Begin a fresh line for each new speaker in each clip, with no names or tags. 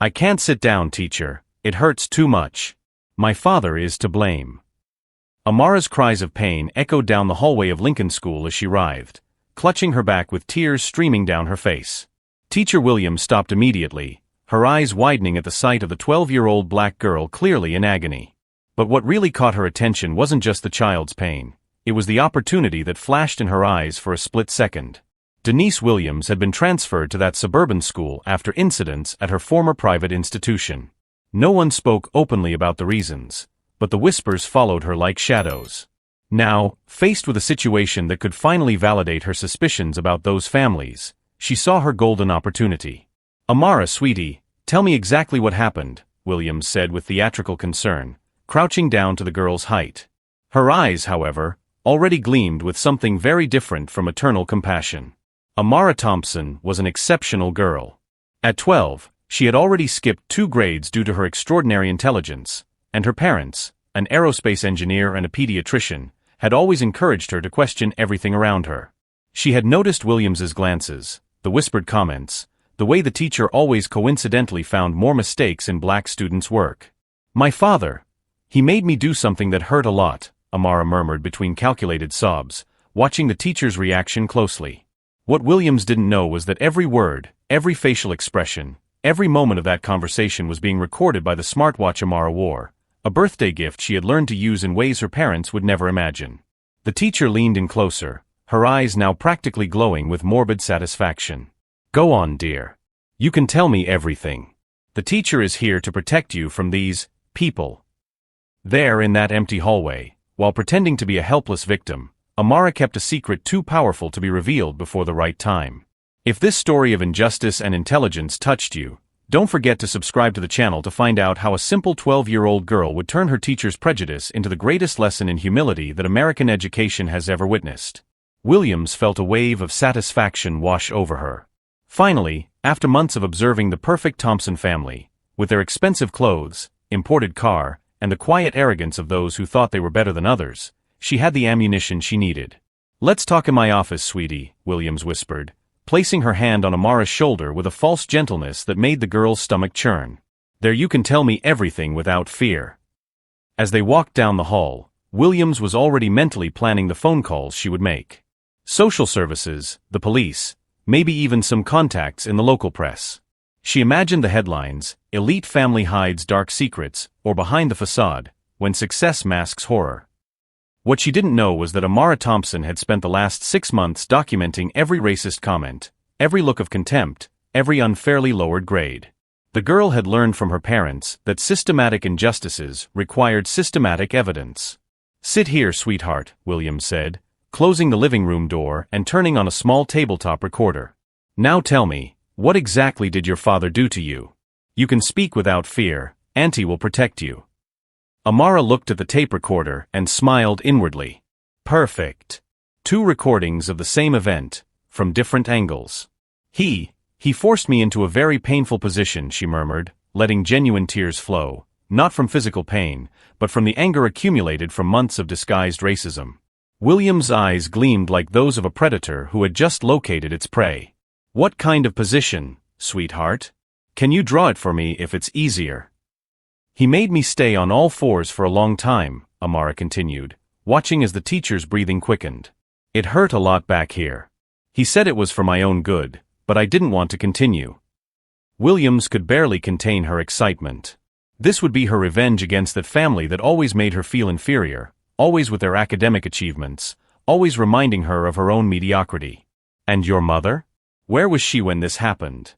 I can't sit down, teacher. It hurts too much. My father is to blame. Amara's cries of pain echoed down the hallway of Lincoln School as she writhed, clutching her back with tears streaming down her face. Teacher Williams stopped immediately, her eyes widening at the sight of the 12-year-old black girl clearly in agony. But what really caught her attention wasn't just the child's pain. It was the opportunity that flashed in her eyes for a split second. Denise Williams had been transferred to that suburban school after incidents at her former private institution. No one spoke openly about the reasons, but the whispers followed her like shadows. Now, faced with a situation that could finally validate her suspicions about those families, she saw her golden opportunity. Amara, sweetie, tell me exactly what happened, Williams said with theatrical concern, crouching down to the girl's height. Her eyes, however, already gleamed with something very different from maternal compassion. Amara Thompson was an exceptional girl. At 12, she had already skipped 2 grades due to her extraordinary intelligence, and her parents, an aerospace engineer and a pediatrician, had always encouraged her to question everything around her. She had noticed Williams's glances, the whispered comments, the way the teacher always coincidentally found more mistakes in black students' work. My father, he made me do something that hurt a lot, Amara murmured between calculated sobs, watching the teacher's reaction closely. What Williams didn't know was that every word, every facial expression, every moment of that conversation was being recorded by the smartwatch Amara wore, a birthday gift she had learned to use in ways her parents would never imagine. The teacher leaned in closer, her eyes now practically glowing with morbid satisfaction. Go on, dear. You can tell me everything. The teacher is here to protect you from these people. There in that empty hallway, while pretending to be a helpless victim, Amara kept a secret too powerful to be revealed before the right time. If this story of injustice and intelligence touched you, don't forget to subscribe to the channel to find out how a simple 12-year-old girl would turn her teacher's prejudice into the greatest lesson in humility that American education has ever witnessed. Williams felt a wave of satisfaction wash over her. Finally, after months of observing the perfect Thompson family, with their expensive clothes, imported car, and the quiet arrogance of those who thought they were better than others, she had the ammunition she needed. Let's talk in my office, sweetie, Williams whispered, placing her hand on Amara's shoulder with a false gentleness that made the girl's stomach churn. There you can tell me everything without fear. As they walked down the hall, Williams was already mentally planning the phone calls she would make. Social services, the police, maybe even some contacts in the local press. She imagined the headlines, "Elite Family Hides Dark Secrets," or "Behind the Facade, When Success Masks Horror." What she didn't know was that Amara Thompson had spent the last 6 months documenting every racist comment, every look of contempt, every unfairly lowered grade. The girl had learned from her parents that systematic injustices required systematic evidence. Sit here, sweetheart, Williams said, closing the living room door and turning on a small tabletop recorder. Now tell me, what exactly did your father do to you? You can speak without fear, Auntie will protect you. Amara looked at the tape recorder and smiled inwardly. Perfect. 2 recordings of the same event, from different angles. He forced me into a very painful position, she murmured, letting genuine tears flow, not from physical pain, but from the anger accumulated from months of disguised racism. William's eyes gleamed like those of a predator who had just located its prey. What kind of position, sweetheart? Can you draw it for me if it's easier? He made me stay on all fours for a long time, Amara continued, watching as the teacher's breathing quickened. It hurt a lot back here. He said it was for my own good, but I didn't want to continue. Williams could barely contain her excitement. This would be her revenge against that family that always made her feel inferior, always with their academic achievements, always reminding her of her own mediocrity. And your mother? Where was she when this happened?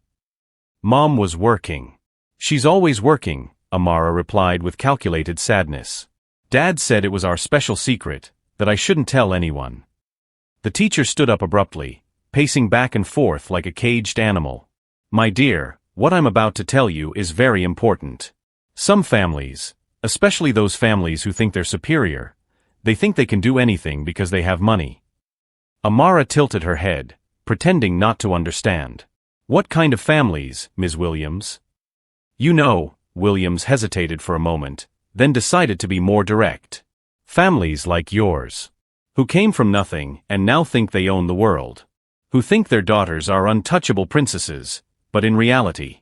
Mom was working. She's always working, Amara replied with calculated sadness. Dad said it was our special secret, that I shouldn't tell anyone. The teacher stood up abruptly, pacing back and forth like a caged animal. My dear, what I'm about to tell you is very important. Some families, especially those families who think they're superior, they think they can do anything because they have money. Amara tilted her head, pretending not to understand. What kind of families, Ms. Williams? You know, Williams hesitated for a moment, then decided to be more direct. Families like yours. Who came from nothing and now think they own the world. Who think their daughters are untouchable princesses, but in reality,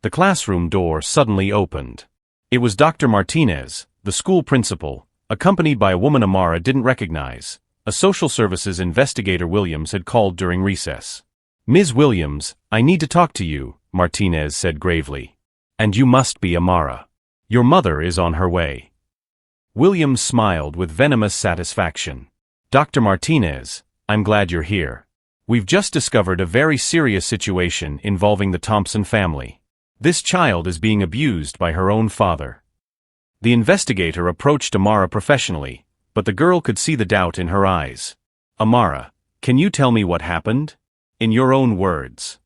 The classroom door suddenly opened. It was Dr. Martinez, the school principal, accompanied by a woman Amara didn't recognize. A social services investigator Williams had called during recess. "Ms. Williams, I need to talk to you," Martinez said gravely. "And you must be Amara. Your mother is on her way." Williams smiled with venomous satisfaction. "Dr. Martinez, I'm glad you're here. We've just discovered a very serious situation involving the Thompson family. This child is being abused by her own father." The investigator approached Amara professionally, but the girl could see the doubt in her eyes. "Amara, can you tell me what happened? In your own words."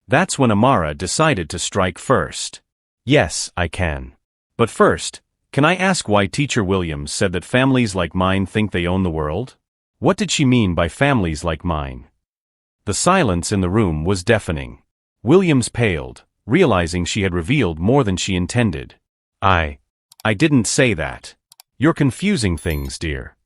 That's when Amara decided to strike first. "Yes, I can. But first, can I ask why Teacher Williams said that families like mine think they own the world? What did she mean by families like mine?" The silence in the room was deafening. Williams paled, realizing she had revealed more than she intended. I didn't say that. You're confusing things, dear."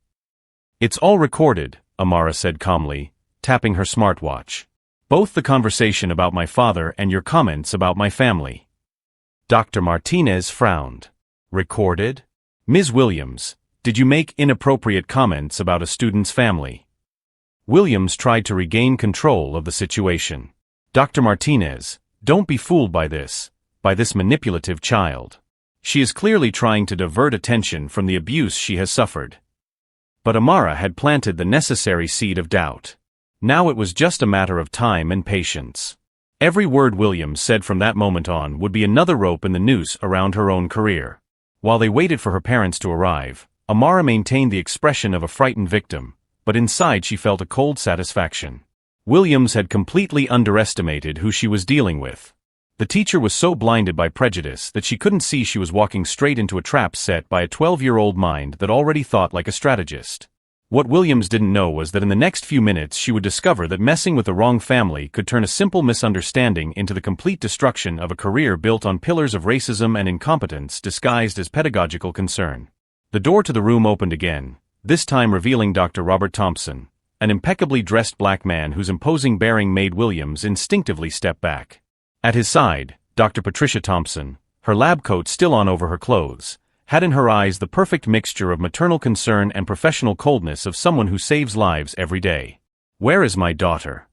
"It's all recorded," Amara said calmly, tapping her smartwatch. "Both the conversation about my father and your comments about my family." Dr. Martinez frowned. "Recorded? Ms. Williams, did you make inappropriate comments about a student's family?" Williams tried to regain control of the situation. "Dr. Martinez, don't be fooled by this manipulative child. She is clearly trying to divert attention from the abuse she has suffered." But Amara had planted the necessary seed of doubt. Now it was just a matter of time and patience. Every word Williams said from that moment on would be another rope in the noose around her own career. While they waited for her parents to arrive, Amara maintained the expression of a frightened victim, but inside she felt a cold satisfaction. Williams had completely underestimated who she was dealing with. The teacher was so blinded by prejudice that she couldn't see she was walking straight into a trap set by a 12-year-old mind that already thought like a strategist. What Williams didn't know was that in the next few minutes she would discover that messing with the wrong family could turn a simple misunderstanding into the complete destruction of a career built on pillars of racism and incompetence disguised as pedagogical concern. The door to the room opened again, this time revealing Dr. Robert Thompson, an impeccably dressed black man whose imposing bearing made Williams instinctively step back. At his side, Dr. Patricia Thompson, her lab coat still on over her clothes, had in her eyes the perfect mixture of maternal concern and professional coldness of someone who saves lives every day. "Where is my daughter?"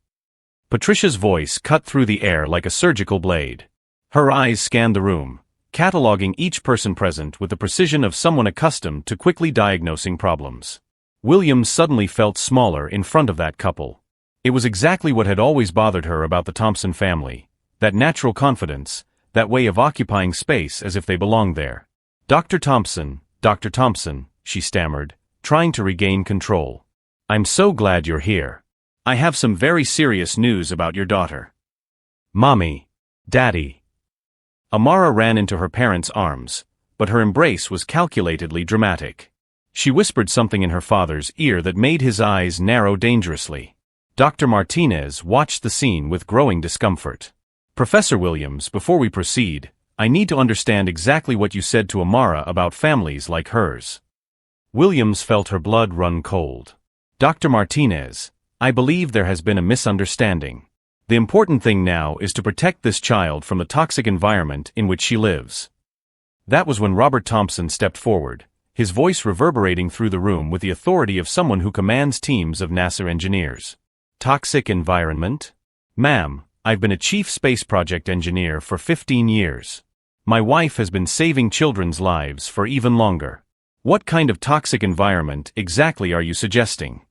Patricia's voice cut through the air like a surgical blade. Her eyes scanned the room, cataloging each person present with the precision of someone accustomed to quickly diagnosing problems. Williams suddenly felt smaller in front of that couple. It was exactly what had always bothered her about the Thompson family. That natural confidence, that way of occupying space as if they belonged there. Dr. Thompson, she stammered, trying to regain control. "I'm so glad you're here. I have some very serious news about your daughter." "Mommy, Daddy." Amara ran into her parents' arms, but her embrace was calculatedly dramatic. She whispered something in her father's ear that made his eyes narrow dangerously. Dr. Martinez watched the scene with growing discomfort. "Professor Williams, before we proceed, I need to understand exactly what you said to Amara about families like hers." Williams felt her blood run cold. "Dr. Martinez, I believe there has been a misunderstanding. The important thing now is to protect this child from the toxic environment in which she lives." That was when Robert Thompson stepped forward, his voice reverberating through the room with the authority of someone who commands teams of NASA engineers. "Toxic environment? Ma'am, I've been a chief space project engineer for 15 years. My wife has been saving children's lives for even longer. What kind of toxic environment exactly are you suggesting?"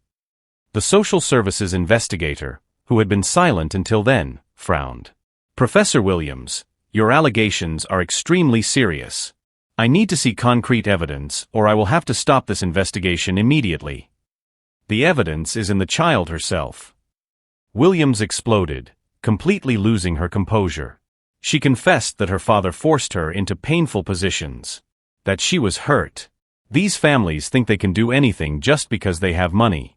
The social services investigator, who had been silent until then, frowned. "Professor Williams, your allegations are extremely serious. I need to see concrete evidence, or I will have to stop this investigation immediately." "The evidence is in the child herself." Williams exploded, completely losing her composure. She confessed that her father forced her into painful positions. That she was hurt. These families think they can do anything just because they have money.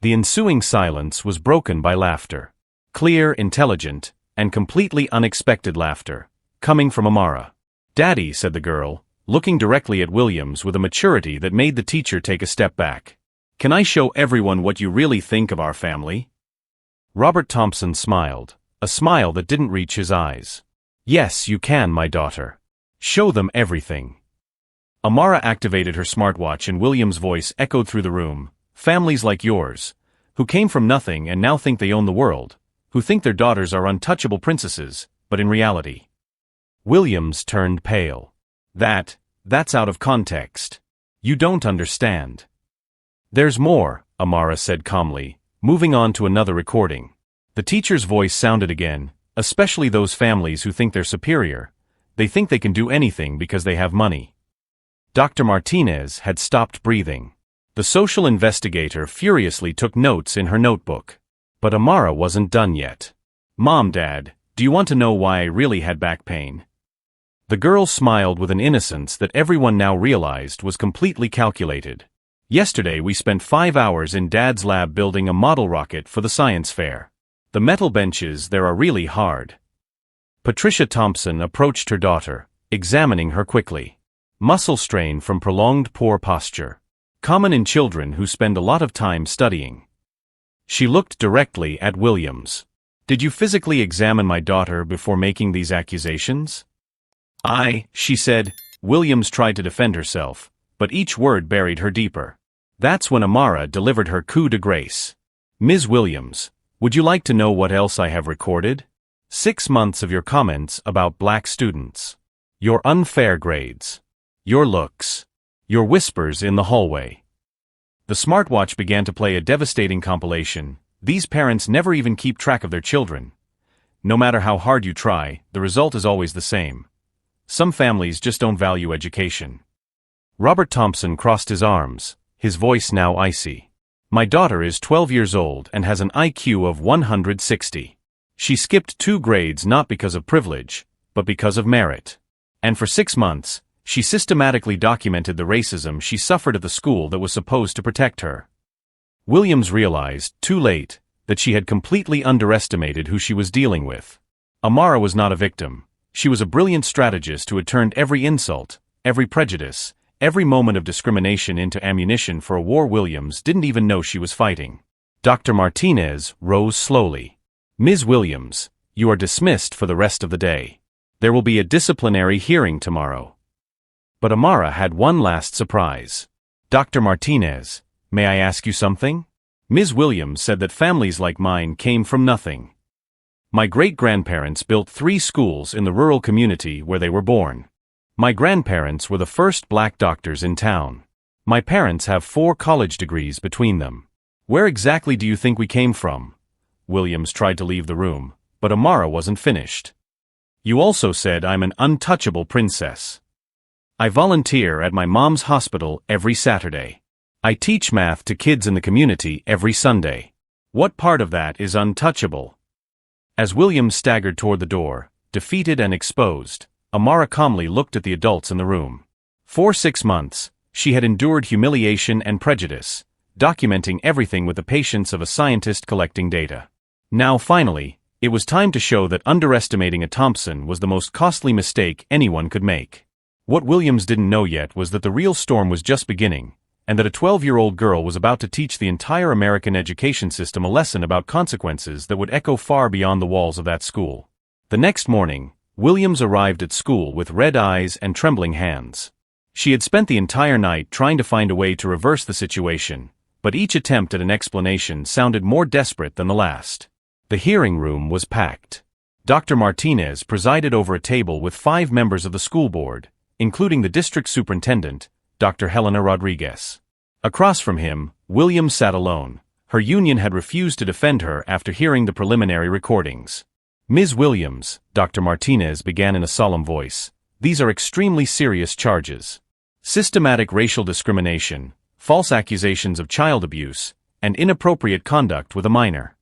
The ensuing silence was broken by laughter. Clear, intelligent, and completely unexpected laughter, coming from Amara. "Daddy," said the girl, looking directly at Williams with a maturity that made the teacher take a step back. "Can I show everyone what you really think of our family?" Robert Thompson smiled, a smile that didn't reach his eyes. Yes, you can, my daughter. Show them everything. Amara activated her smartwatch and William's voice echoed through the room. Families like yours, who came from nothing and now think they own the world, who think their daughters are untouchable princesses, but in reality. Williams turned pale. That's out of context. You don't understand. There's more, Amara said calmly, moving on to another recording. The teacher's voice sounded again, especially those families who think they're superior. They think they can do anything because they have money. Dr. Martinez had stopped breathing. The social investigator furiously took notes in her notebook. But Amara wasn't done yet. Mom, Dad, do you want to know why I really had back pain? The girl smiled with an innocence that everyone now realized was completely calculated. Yesterday we spent 5 hours in Dad's lab building a model rocket for the science fair. The metal benches there are really hard. Patricia Thompson approached her daughter, examining her quickly. Muscle strain from prolonged poor posture. Common in children who spend a lot of time studying. She looked directly at Williams. Did you physically examine my daughter before making these accusations? She said. Williams tried to defend herself, but each word buried her deeper. That's when Amara delivered her coup de grace. Ms. Williams, would you like to know what else I have recorded? 6 months of your comments about black students. Your unfair grades. Your looks. Your whispers in the hallway. The smartwatch began to play a devastating compilation. These parents never even keep track of their children. No matter how hard you try, the result is always the same. Some families just don't value education. Robert Thompson crossed his arms, his voice now icy. My daughter is 12 years old and has an IQ of 160. She skipped 2 grades not because of privilege, but because of merit. And for 6 months, she systematically documented the racism she suffered at the school that was supposed to protect her. Williams realized, too late, that she had completely underestimated who she was dealing with. Amara was not a victim. She was a brilliant strategist who had turned every insult, every prejudice, every moment of discrimination into ammunition for a war Williams didn't even know she was fighting. Dr. Martinez rose slowly. Ms. Williams, you are dismissed for the rest of the day. There will be a disciplinary hearing tomorrow. But Amara had one last surprise. Dr. Martinez, may I ask you something? Ms. Williams said that families like mine came from nothing. My great-grandparents built 3 schools in the rural community where they were born. My grandparents were the first black doctors in town. My parents have 4 college degrees between them. Where exactly do you think we came from? Williams tried to leave the room, but Amara wasn't finished. You also said I'm an untouchable princess. I volunteer at my mom's hospital every Saturday. I teach math to kids in the community every Sunday. What part of that is untouchable? As Williams staggered toward the door, defeated and exposed, Amara calmly looked at the adults in the room. For 6 months, she had endured humiliation and prejudice, documenting everything with the patience of a scientist collecting data. Now finally, it was time to show that underestimating a Thompson was the most costly mistake anyone could make. What Williams didn't know yet was that the real storm was just beginning, and that a 12-year-old girl was about to teach the entire American education system a lesson about consequences that would echo far beyond the walls of that school. The next morning, Williams arrived at school with red eyes and trembling hands. She had spent the entire night trying to find a way to reverse the situation, but each attempt at an explanation sounded more desperate than the last. The hearing room was packed. Dr. Martinez presided over a table with 5 members of the school board, including the district superintendent, Dr. Helena Rodriguez. Across from him, Williams sat alone. Her union had refused to defend her after hearing the preliminary recordings. Ms. Williams, Dr. Martinez began in a solemn voice, these are extremely serious charges. Systematic racial discrimination, false accusations of child abuse, and inappropriate conduct with a minor.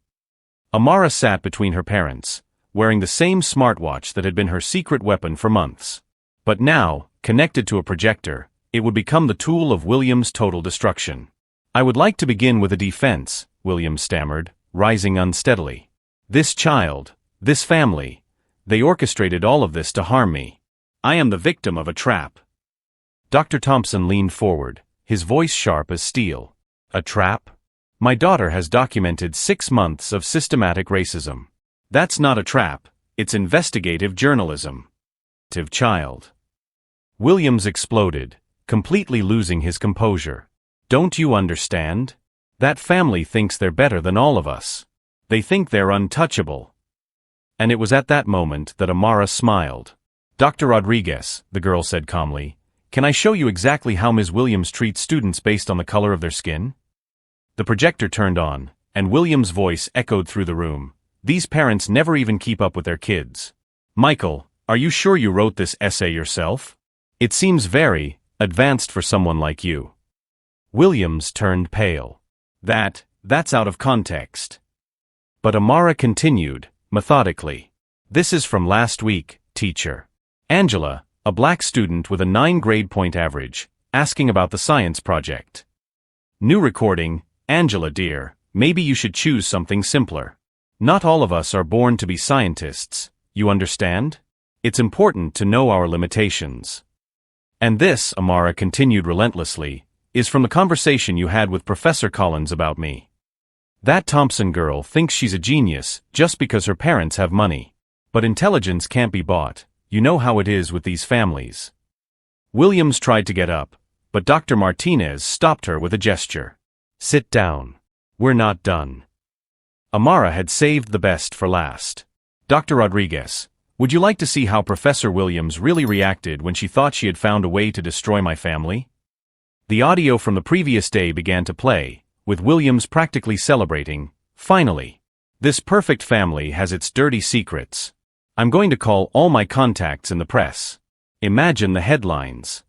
Amara sat between her parents, wearing the same smartwatch that had been her secret weapon for months. But now, connected to a projector, it would become the tool of Williams' total destruction. I would like to begin with a defense, Williams stammered, rising unsteadily. This child, this family, they orchestrated all of this to harm me. I am the victim of a trap. Dr. Thompson leaned forward, his voice sharp as steel. A trap? My daughter has documented 6 months of systematic racism. That's not a trap, It's investigative journalism. Child. Williams exploded, completely losing his composure. Don't you understand? That family thinks they're better than all of us. They think they're untouchable. And it was at that moment that Amara smiled. Dr. Rodriguez, the girl said calmly, can I show you exactly how Ms. Williams treats students based on the color of their skin? The projector turned on, and Williams' voice echoed through the room. These parents never even keep up with their kids. Michael, are you sure you wrote this essay yourself? It seems very advanced for someone like you. Williams turned pale. That's out of context. But Amara continued, methodically. This is from last week, teacher. Angela, a black student with a 9 grade point average, asking about the science project. New recording, Angela dear, maybe you should choose something simpler. Not all of us are born to be scientists, you understand? It's important to know our limitations. And this, Amara continued relentlessly, is from the conversation you had with Professor Collins about me. That Thompson girl thinks she's a genius just because her parents have money. But intelligence can't be bought. You know how it is with these families. Williams tried to get up, but Dr. Martinez stopped her with a gesture. Sit down. We're not done. Amara had saved the best for last. Dr. Rodriguez, would you like to see how Professor Williams really reacted when she thought she had found a way to destroy my family? The audio from the previous day began to play, with Williams practically celebrating, finally. This perfect family has its dirty secrets. I'm going to call all my contacts in the press. Imagine the headlines.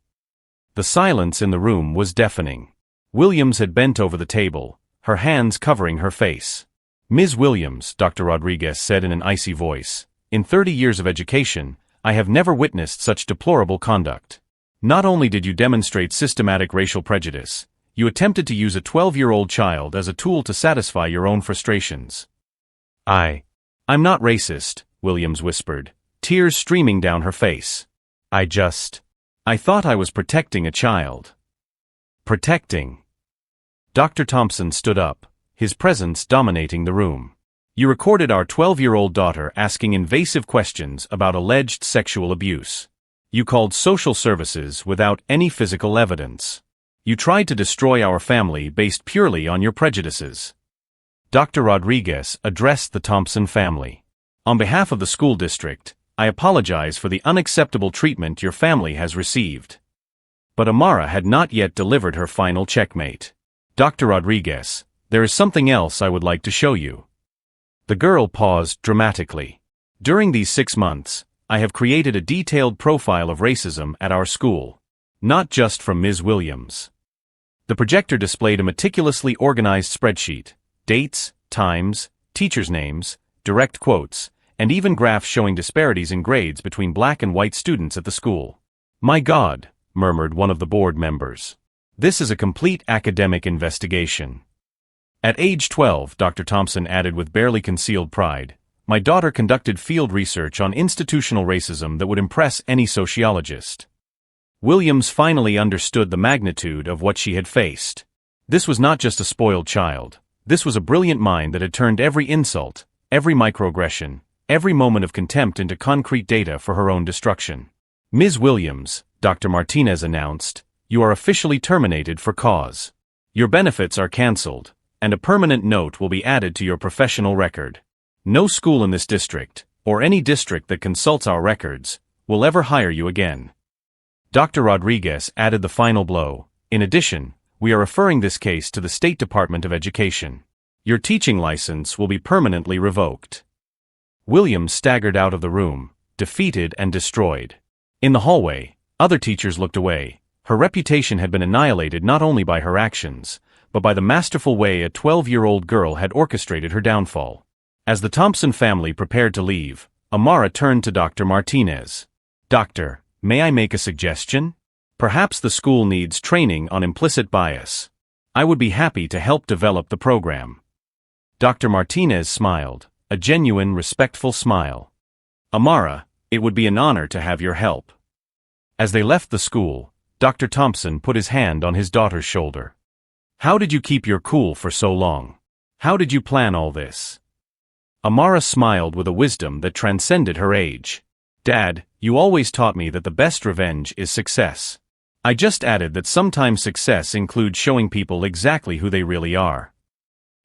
The silence in the room was deafening. Williams had bent over the table, her hands covering her face. Ms. Williams, Dr. Rodriguez said in an icy voice, in 30 years of education, I have never witnessed such deplorable conduct. Not only did you demonstrate systematic racial prejudice, you attempted to use a 12-year-old child as a tool to satisfy your own frustrations. I'm not racist, Williams whispered, tears streaming down her face. I thought I was protecting a child. Protecting. Dr. Thompson stood up, his presence dominating the room. You recorded our 12-year-old daughter asking invasive questions about alleged sexual abuse. You called social services without any physical evidence. You tried to destroy our family based purely on your prejudices. Dr. Rodriguez addressed the Thompson family. On behalf of the school district, I apologize for the unacceptable treatment your family has received. But Amara had not yet delivered her final checkmate. Dr. Rodriguez, there is something else I would like to show you. The girl paused dramatically. During these 6 months, I have created a detailed profile of racism at our school. Not just from Ms. Williams. The projector displayed a meticulously organized spreadsheet, dates, times, teachers' names, direct quotes, and even graphs showing disparities in grades between black and white students at the school. My God, murmured one of the board members. This is a complete academic investigation. At age 12, Dr. Thompson added with barely concealed pride, my daughter conducted field research on institutional racism that would impress any sociologist. Williams finally understood the magnitude of what she had faced. This was not just a spoiled child. This was a brilliant mind that had turned every insult, every microaggression, every moment of contempt into concrete data for her own destruction. Ms. Williams, Dr. Martinez announced, you are officially terminated for cause. Your benefits are cancelled, and a permanent note will be added to your professional record. No school in this district, or any district that consults our records, will ever hire you again. Dr. Rodriguez added the final blow. In addition, we are referring this case to the State Department of Education. Your teaching license will be permanently revoked. Williams staggered out of the room, defeated and destroyed. In the hallway, other teachers looked away. Her reputation had been annihilated not only by her actions, but by the masterful way a 12-year-old girl had orchestrated her downfall. As the Thompson family prepared to leave, Amara turned to Dr. Martinez. Doctor, may I make a suggestion? Perhaps the school needs training on implicit bias. I would be happy to help develop the program. Dr. Martinez smiled, a genuine, respectful smile. Amara, it would be an honor to have your help. As they left the school, Dr. Thompson put his hand on his daughter's shoulder. How did you keep your cool for so long? How did you plan all this? Amara smiled with a wisdom that transcended her age. Dad, you always taught me that the best revenge is success. I just added that sometimes success includes showing people exactly who they really are.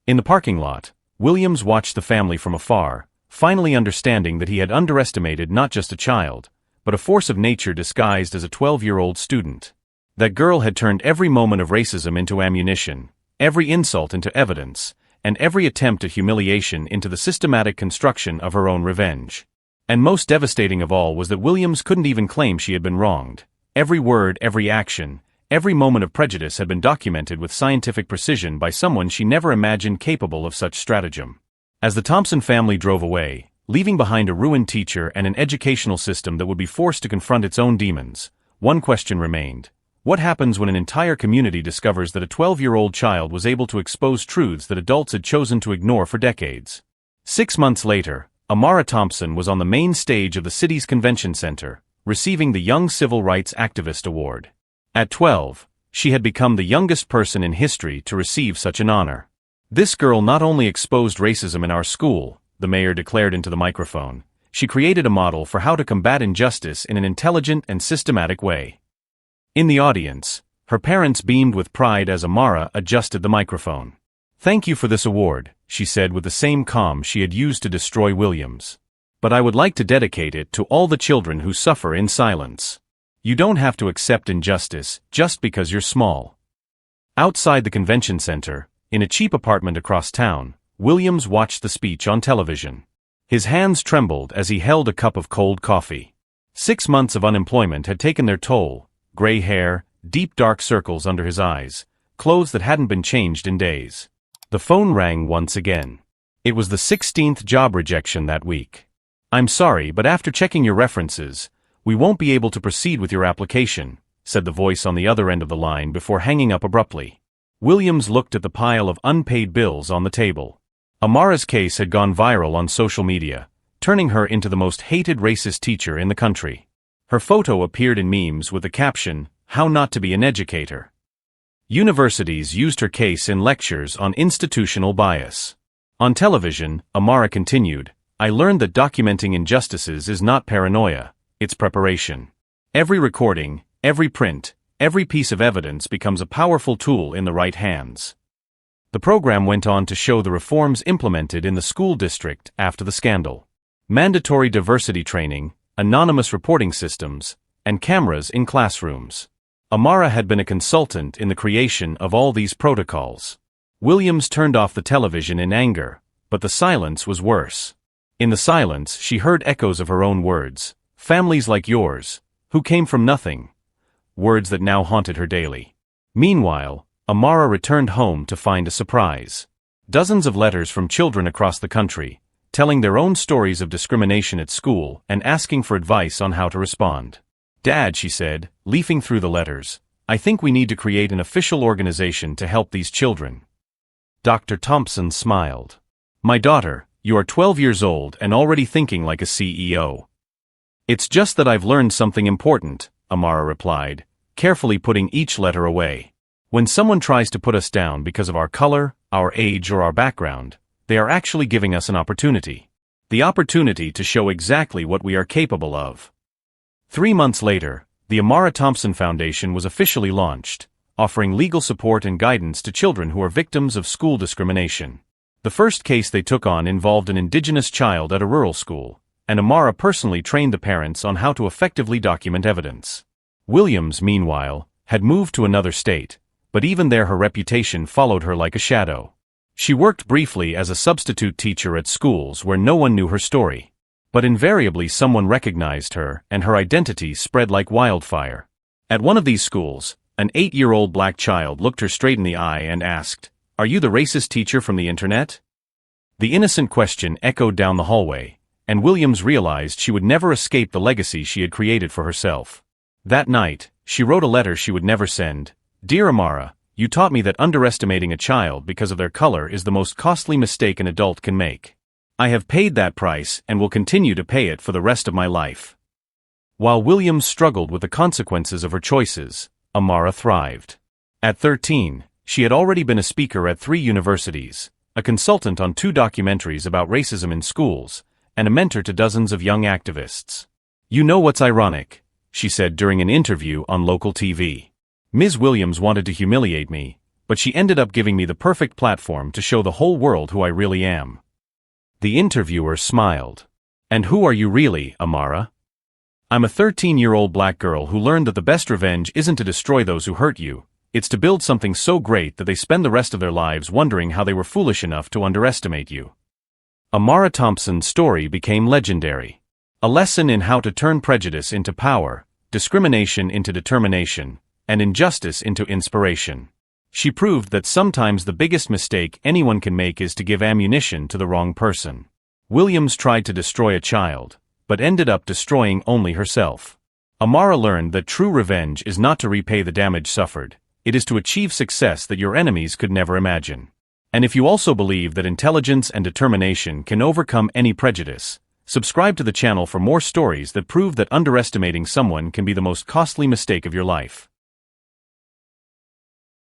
In the parking lot, Williams watched the family from afar, finally understanding that he had underestimated not just a child, but a force of nature disguised as a 12-year-old student. That girl had turned every moment of racism into ammunition, every insult into evidence, and every attempt at humiliation into the systematic construction of her own revenge. And most devastating of all was that Williams couldn't even claim she had been wronged. Every word, every action, every moment of prejudice had been documented with scientific precision by someone she never imagined capable of such stratagem. As the Thompson family drove away, leaving behind a ruined teacher and an educational system that would be forced to confront its own demons, one question remained. What happens when an entire community discovers that a 12-year-old child was able to expose truths that adults had chosen to ignore for decades? 6 months later, Amara Thompson was on the main stage of the city's convention center, receiving the Young Civil Rights Activist Award. At 12, she had become the youngest person in history to receive such an honor. This girl not only exposed racism in our school, the mayor declared into the microphone, she created a model for how to combat injustice in an intelligent and systematic way. In the audience, her parents beamed with pride as Amara adjusted the microphone. "Thank you for this award," she said with the same calm she had used to destroy Williams. "But I would like to dedicate it to all the children who suffer in silence. You don't have to accept injustice just because you're small." Outside the convention center, in a cheap apartment across town, Williams watched the speech on television. His hands trembled as he held a cup of cold coffee. 6 months of unemployment had taken their toll: gray hair, deep dark circles under his eyes, clothes that hadn't been changed in days. The phone rang once again. It was the 16th job rejection that week. "I'm sorry, but after checking your references, we won't be able to proceed with your application," said the voice on the other end of the line before hanging up abruptly. Williams looked at the pile of unpaid bills on the table. Amara's case had gone viral on social media, turning her into the most hated racist teacher in the country. Her photo appeared in memes with the caption, "How Not to Be an Educator." Universities used her case in lectures on institutional bias. On television, Amara continued, "I learned that documenting injustices is not paranoia, it's preparation. Every recording, every print, every piece of evidence becomes a powerful tool in the right hands." The program went on to show the reforms implemented in the school district after the scandal. Mandatory diversity training, anonymous reporting systems, and cameras in classrooms. Amara had been a consultant in the creation of all these protocols. Williams turned off the television in anger, but the silence was worse. In the silence, she heard echoes of her own words, "Families like yours, who came from nothing," words that now haunted her daily. Meanwhile, Amara returned home to find a surprise. Dozens of letters from children across the country, telling their own stories of discrimination at school and asking for advice on how to respond. "Dad," she said, leafing through the letters, "I think we need to create an official organization to help these children." Dr. Thompson smiled. "My daughter, you are 12 years old and already thinking like a CEO." "It's just that I've learned something important," Amara replied, carefully putting each letter away. "When someone tries to put us down because of our color, our age, or our background, they are actually giving us an opportunity. The opportunity to show exactly what we are capable of." 3 months later, the Amara Thompson Foundation was officially launched, offering legal support and guidance to children who are victims of school discrimination. The first case they took on involved an indigenous child at a rural school, and Amara personally trained the parents on how to effectively document evidence. Williams, meanwhile, had moved to another state, but even there her reputation followed her like a shadow. She worked briefly as a substitute teacher at schools where no one knew her story. But invariably someone recognized her, and her identity spread like wildfire. At one of these schools, an 8-year-old black child looked her straight in the eye and asked, "Are you the racist teacher from the internet?" The innocent question echoed down the hallway, and Williams realized she would never escape the legacy she had created for herself. That night, she wrote a letter she would never send. "Dear Amara, you taught me that underestimating a child because of their color is the most costly mistake an adult can make. I have paid that price and will continue to pay it for the rest of my life." While Williams struggled with the consequences of her choices, Amara thrived. At 13, she had already been a speaker at 3 universities, a consultant on 2 documentaries about racism in schools, and a mentor to dozens of young activists. "You know what's ironic?" she said during an interview on local TV. "Ms. Williams wanted to humiliate me, but she ended up giving me the perfect platform to show the whole world who I really am." The interviewer smiled. "And who are you really, Amara?" "I'm a 13-year-old black girl who learned that the best revenge isn't to destroy those who hurt you, it's to build something so great that they spend the rest of their lives wondering how they were foolish enough to underestimate you." Amara Thompson's story became legendary. A lesson in how to turn prejudice into power, discrimination into determination, and injustice into inspiration. She proved that sometimes the biggest mistake anyone can make is to give ammunition to the wrong person. Williams tried to destroy a child, but ended up destroying only herself. Amara learned that true revenge is not to repay the damage suffered, it is to achieve success that your enemies could never imagine. And if you also believe that intelligence and determination can overcome any prejudice, subscribe to the channel for more stories that prove that underestimating someone can be the most costly mistake of your life.